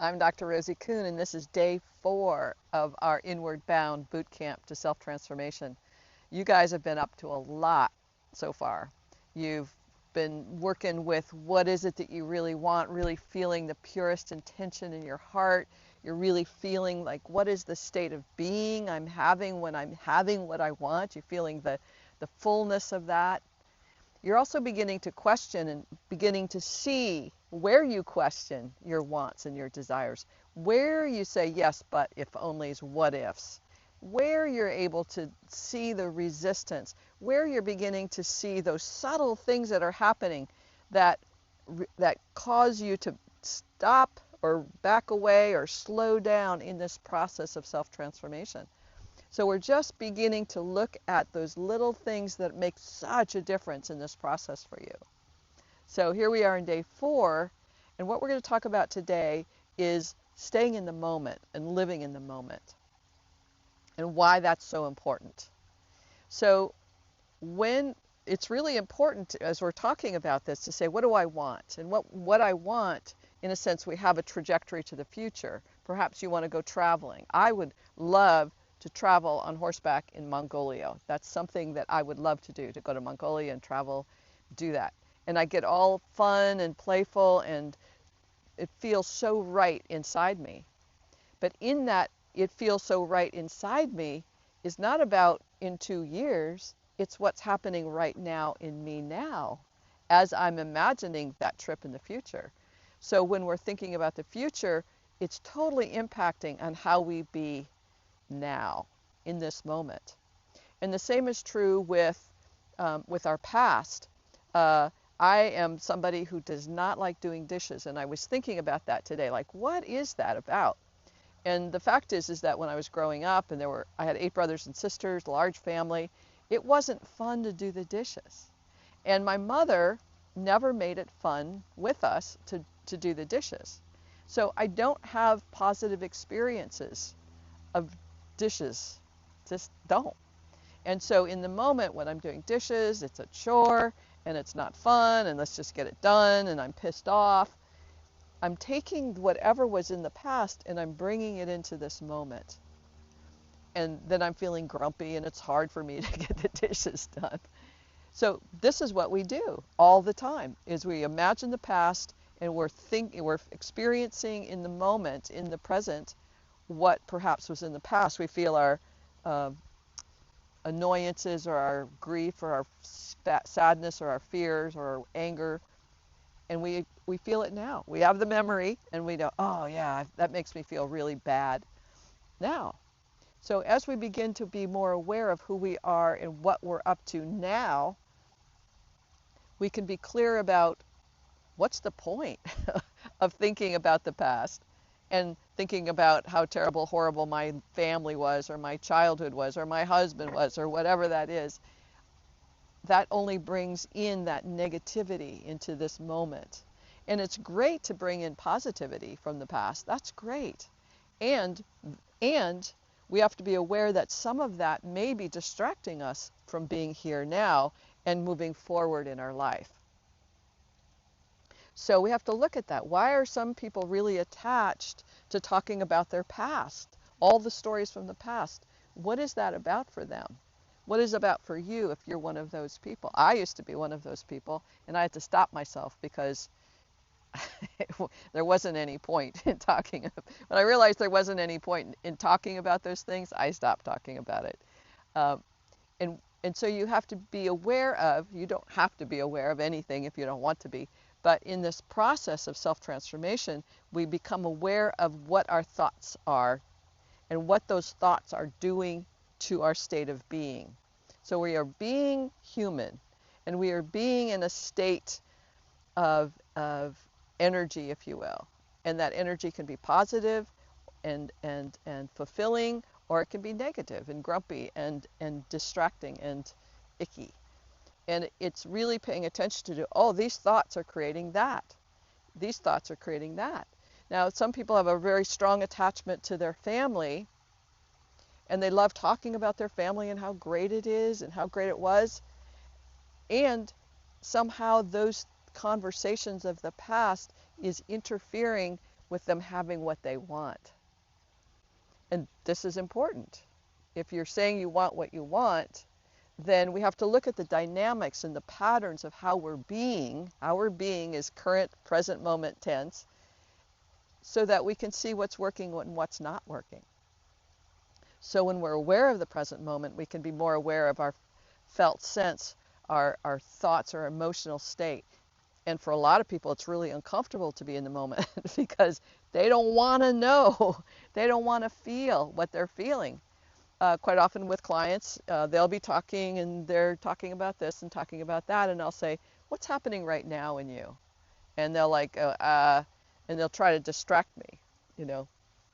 I'm Dr. Rosie Kuhn, and this is day 4 of our Inward Bound Bootcamp to Self-Transformation. You guys have been up to a lot so far. You've been working with what is it that you really want, really feeling the purest intention in your heart. You're really feeling like, what is the state of being I'm having when I'm having what I want? You're feeling the fullness of that. You're also beginning to question and beginning to see where you question your wants and your desires, where you say yes, but if onlys, what ifs, where you're able to see the resistance, where you're beginning to see those subtle things that are happening that cause you to stop or back away or slow down in this process of self-transformation. So we're just beginning to look at those little things that make such a difference in this process for you. So here we are in day 4, and what we're going to talk about today is staying in the moment and living in the moment and why that's so important. So when it's really important, as we're talking about this, to say, what do I want? And what I want, in a sense, we have a trajectory to the future. Perhaps you want to go traveling. I would love to travel on horseback in Mongolia. That's something that I would love to do, to go to Mongolia and travel, do that. And I get all fun and playful, and it feels so right inside me. But in that, it feels so right inside me is not about in 2 years, it's what's happening right now in me now, as I'm imagining that trip in the future. So when we're thinking about the future, it's totally impacting on how we be now, in this moment. And the same is true with our past. I am somebody who does not like doing dishes, and I was thinking about that today. Like, what is that about? And the fact is that when I was growing up, and I had 8 brothers and sisters, large family, it wasn't fun to do the dishes. And my mother never made it fun with us to do the dishes. So I don't have positive experiences of dishes, just don't. And so in the moment when I'm doing dishes, it's a chore and it's not fun and let's just get it done and I'm pissed off. I'm taking whatever was in the past and I'm bringing it into this moment. And then I'm feeling grumpy and it's hard for me to get the dishes done. So this is what we do all the time, is we imagine the past and we're experiencing in the moment, in the present, what perhaps was in the past. We feel our annoyances or our grief or our sadness or our fears or our anger, and we feel it now. We have the memory and we know, oh yeah, that makes me feel really bad now. So as we begin to be more aware of who we are and what we're up to now, we can be clear about what's the point of thinking about the past and thinking about how terrible, horrible my family was or my childhood was or my husband was or whatever that is. That only brings in that negativity into this moment. And it's great to bring in positivity from the past. That's great. And we have to be aware that some of that may be distracting us from being here now and moving forward in our life. So we have to look at that. Why are some people really attached to talking about their past? All the stories from the past. What is that about for them? What is it about for you if you're one of those people? I used to be one of those people, and I had to stop myself because there wasn't any point in talking. When I realized there wasn't any point in talking about those things, I stopped talking about it. And so you have to be aware of, you don't have to be aware of anything if you don't want to be, but in this process of self-transformation, we become aware of what our thoughts are and what those thoughts are doing to our state of being. So we are being human, and we are being in a state of energy, if you will. And that energy can be positive and fulfilling, or it can be negative and grumpy and distracting and icky. And it's really paying attention to, oh, these thoughts are creating that. These thoughts are creating that. Now, some people have a very strong attachment to their family, and they love talking about their family and how great it is and how great it was. And somehow those conversations of the past is interfering with them having what they want. And this is important. If you're saying you want what you want, then we have to look at the dynamics and the patterns of how we're being. How we're being is current, present moment tense, so that we can see what's working and what's not working. So when we're aware of the present moment, we can be more aware of our felt sense, our thoughts, our emotional state. And for a lot of people, it's really uncomfortable to be in the moment because they don't want to know. They don't want to feel what they're feeling. Quite often with clients, they'll be talking and they're talking about this and talking about that. And I'll say, what's happening right now in you? And they'll and they'll try to distract me,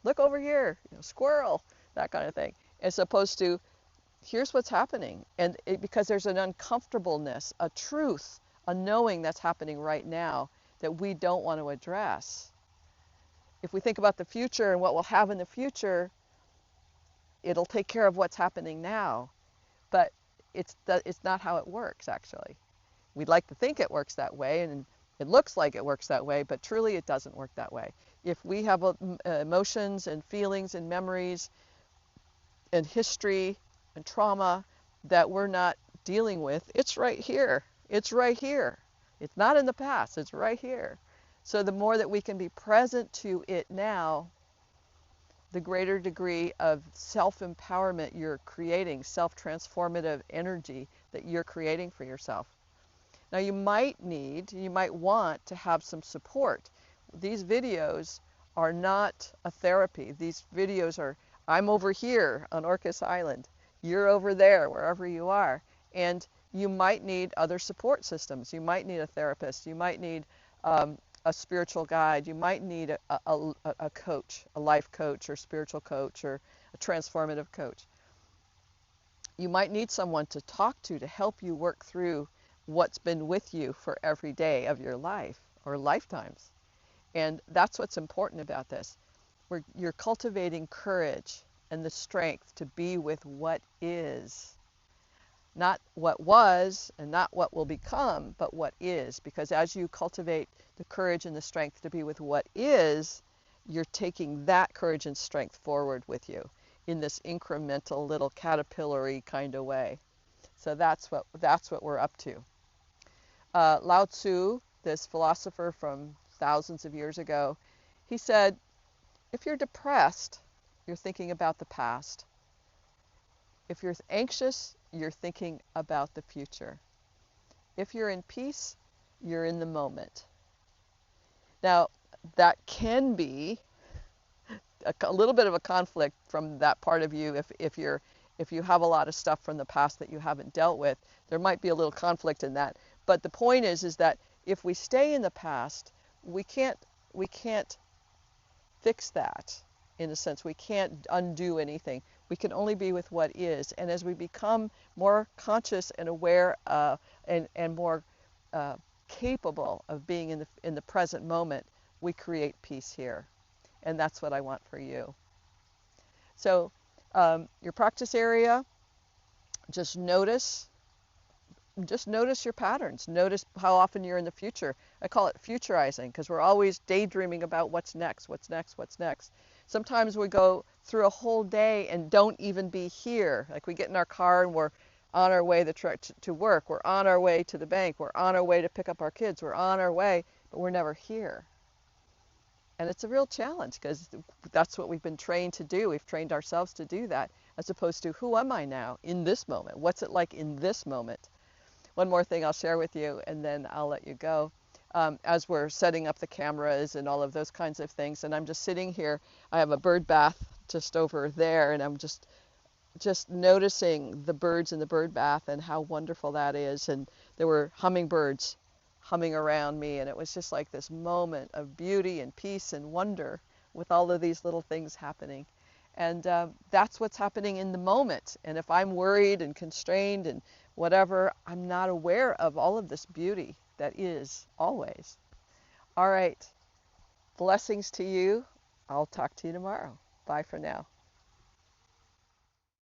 look over here, squirrel, that kind of thing, as opposed to, here's what's happening. And because there's an uncomfortableness, a truth, a knowing that's happening right now that we don't want to address. If we think about the future and what we'll have in the future, it'll take care of what's happening now. But it's not how it works, actually. We'd like to think it works that way, and it looks like it works that way, but truly it doesn't work that way. If we have emotions and feelings and memories and history and trauma that we're not dealing with, it's right here. It's right here. It's not in the past. It's right here. So the more that we can be present to it now, the greater degree of self-empowerment you're creating, self-transformative energy that you're creating for yourself. Now you might want to have some support. These videos are not a therapy. These videos are, I'm over here on Orcas Island, you're over there, wherever you are. And you might need other support systems. You might need a therapist. You might need a spiritual guide. You might need a coach, a life coach or spiritual coach or a transformative coach. You might need someone to talk to help you work through what's been with you for every day of your life or lifetimes. And that's what's important about this. You're cultivating courage and the strength to be with what is. Not what was and not what will become, but what is. Because as you cultivate the courage and the strength to be with what is, you're taking that courage and strength forward with you in this incremental little caterpillar-y kind of way. So that's what we're up to. Lao Tzu, this philosopher from thousands of years ago, he said, if you're depressed, you're thinking about the past. If you're anxious, you're thinking about the future. If you're in peace, you're in the moment. Now, that can be a little bit of a conflict from that part of you if you have a lot of stuff from the past that you haven't dealt with. There might be a little conflict in that. But the point is that if we stay in the past, we can't fix that. In a sense, we can't undo anything. We can only be with what is. And as we become more conscious and aware and more capable of being in the present moment, we create peace here. And that's what I want for you. So your practice area, just notice your patterns. Notice how often you're in the future. I call it futurizing because we're always daydreaming about what's next. Sometimes we go through a whole day and don't even be here. Like we get in our car and we're on our way to work. We're on our way to the bank. We're on our way to pick up our kids. We're on our way, but we're never here. And it's a real challenge because that's what we've been trained to do. We've trained ourselves to do that, as opposed to who am I now in this moment? What's it like in this moment? One more thing I'll share with you, and then I'll let you go. As we're setting up the cameras and all of those kinds of things, and I'm just sitting here. I have a bird bath just over there, and I'm just noticing the birds in the bird bath and how wonderful that is. And there were hummingbirds humming around me, and it was just like this moment of beauty and peace and wonder with all of these little things happening. And that's what's happening in the moment. And if I'm worried and constrained and whatever, I'm not aware of all of this beauty that is always. All right. Blessings to you. I'll talk to you tomorrow. Bye for now.